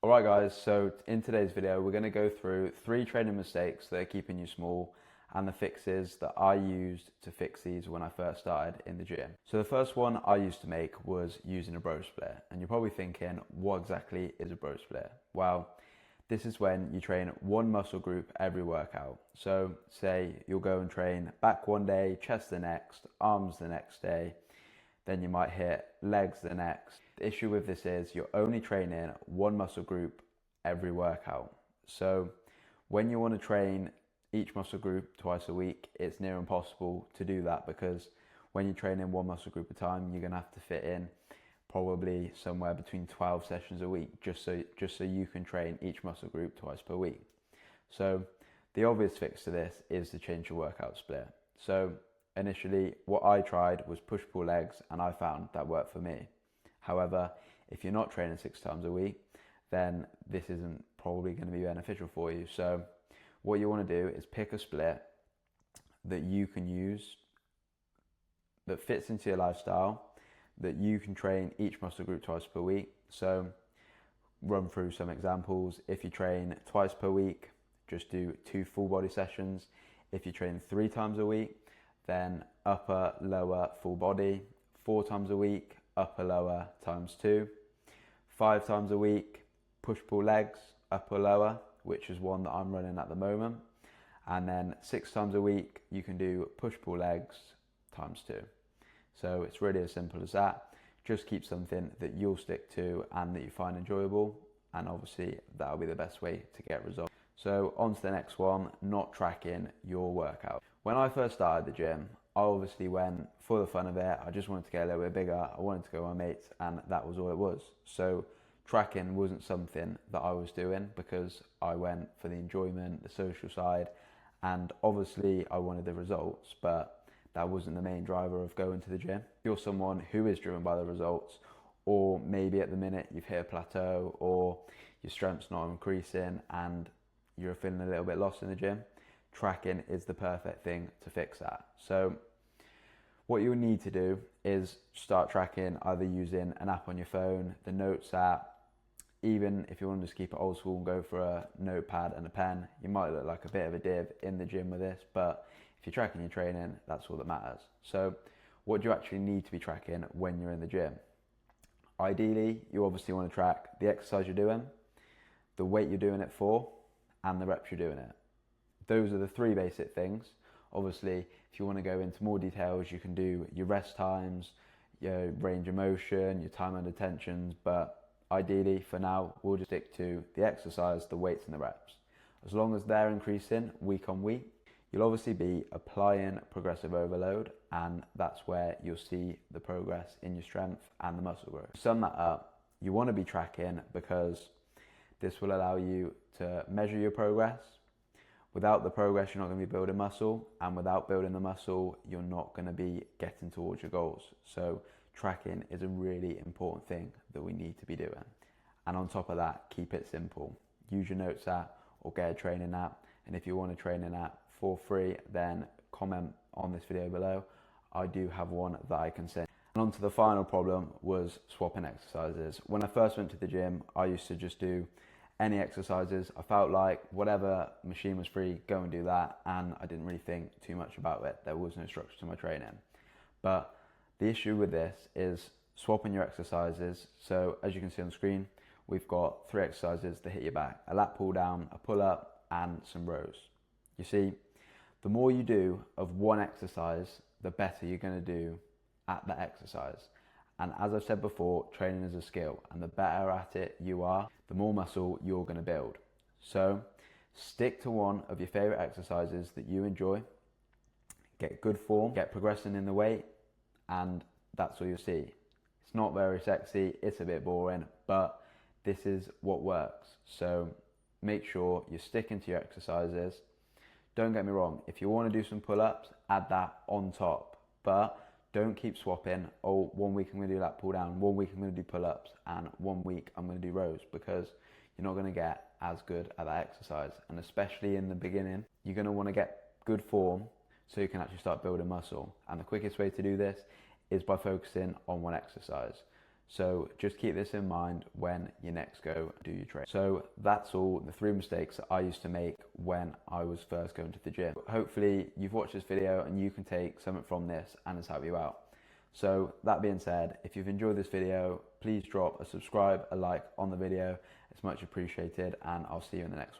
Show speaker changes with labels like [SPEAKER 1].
[SPEAKER 1] Alright guys, so in today's video we're going to go through 3 training mistakes that are keeping you small and the fixes that I used to fix these when I first started in the gym. So the first one I used to make was using a bro split, and you're probably thinking, what exactly is a bro split? Well, this is when you train one muscle group every workout. So say you'll go and train back one day, chest the next, arms the next day, then you might hit legs the next. The issue with this is you're only training one muscle group every workout. So when you want to train each muscle group twice a week, it's near impossible to do that, because when you're training one muscle group at a time, you're going to have to fit in probably somewhere between 12 sessions a week just so you can train each muscle group twice per week. So the obvious fix to this is to change your workout split. So initially, what I tried was push-pull legs, and I found that worked for me. However, if you're not training 6 times a week, then this isn't probably going to be beneficial for you. So what you want to do is pick a split that you can use, that fits into your lifestyle, that you can train each muscle group twice per week. So run through some examples. If you train twice per week, just do 2 full body sessions. If you train 3 times a week, then upper, lower, full body. 4 times a week, upper, lower times 2. 5 times a week, push-pull legs, upper, lower, which is one that I'm running at the moment. And then 6 times a week, you can do push-pull legs times 2. So it's really as simple as that. Just keep something that you'll stick to and that you find enjoyable, and obviously that'll be the best way to get results. So on to the next one, not tracking your workout. When I first started the gym, I obviously went for the fun of it. I just wanted to get a little bit bigger. I wanted to go with my mates, and that was all it was. So tracking wasn't something that I was doing, because I went for the enjoyment, the social side, and obviously I wanted the results, but that wasn't the main driver of going to the gym. If you're someone who is driven by the results, or maybe at the minute you've hit a plateau, or your strength's not increasing and you're feeling a little bit lost in the gym, tracking is the perfect thing to fix that. So what you'll need to do is start tracking either using an app on your phone, the Notes app. Even if you want to just keep it old school and go for a notepad and a pen, you might look like a bit of a div in the gym with this, but if you're tracking your training, that's all that matters. So what do you actually need to be tracking when you're in the gym? Ideally, you obviously want to track the exercise you're doing, the weight you're doing it for, and the reps you're doing it. Those are the 3 basic things. Obviously, if you want to go into more details, you can do your rest times, your range of motion, your time under tensions, but ideally for now, we'll just stick to the exercise, the weights and the reps. As long as they're increasing week on week, you'll obviously be applying progressive overload, and that's where you'll see the progress in your strength and the muscle growth. To sum that up, you want to be tracking because this will allow you to measure your progress. Without the progress, you're not going to be building muscle, and without building the muscle, you're not going to be getting towards your goals. So tracking is a really important thing that we need to be doing. And on top of that, keep it simple. Use your Notes app or get a training app. And if you want a training app for free, then comment on this video below. I do have one that I can send. And on to the final problem was swapping exercises. When I first went to the gym, I used to just do any exercises. I felt like whatever machine was free, go and do that, and I didn't really think too much about it. There was no structure to my training. But the issue with this is swapping your exercises. So as you can see on the screen, we've got 3 exercises that hit your back: a lat pull down, a pull up, and some rows. You see, the more you do of one exercise, the better you're going to do at that exercise. And as I've said before, training is a skill, and the better at it you are, the more muscle you're going to build. So stick to one of your favorite exercises that you enjoy, get good form, get progressing in the weight, and that's all you'll see. It's not very sexy, it's a bit boring, but this is what works. So make sure you're sticking to your exercises. Don't get me wrong, if you want to do some pull-ups, add that on top, but don't keep swapping. Oh, 1 week I'm going to do lat pull down, 1 week I'm going to do pull-ups, and 1 week I'm going to do rows, because you're not going to get as good at that exercise. And especially in the beginning, you're going to want to get good form so you can actually start building muscle. And the quickest way to do this is by focusing on one exercise. So just keep this in mind when you next go do your training. So that's all the 3 mistakes that I used to make when I was first going to the gym. Hopefully you've watched this video and you can take something from this and it's helped you out. So that being said, if you've enjoyed this video, please drop a subscribe, a like on the video. It's much appreciated, and I'll see you in the next one.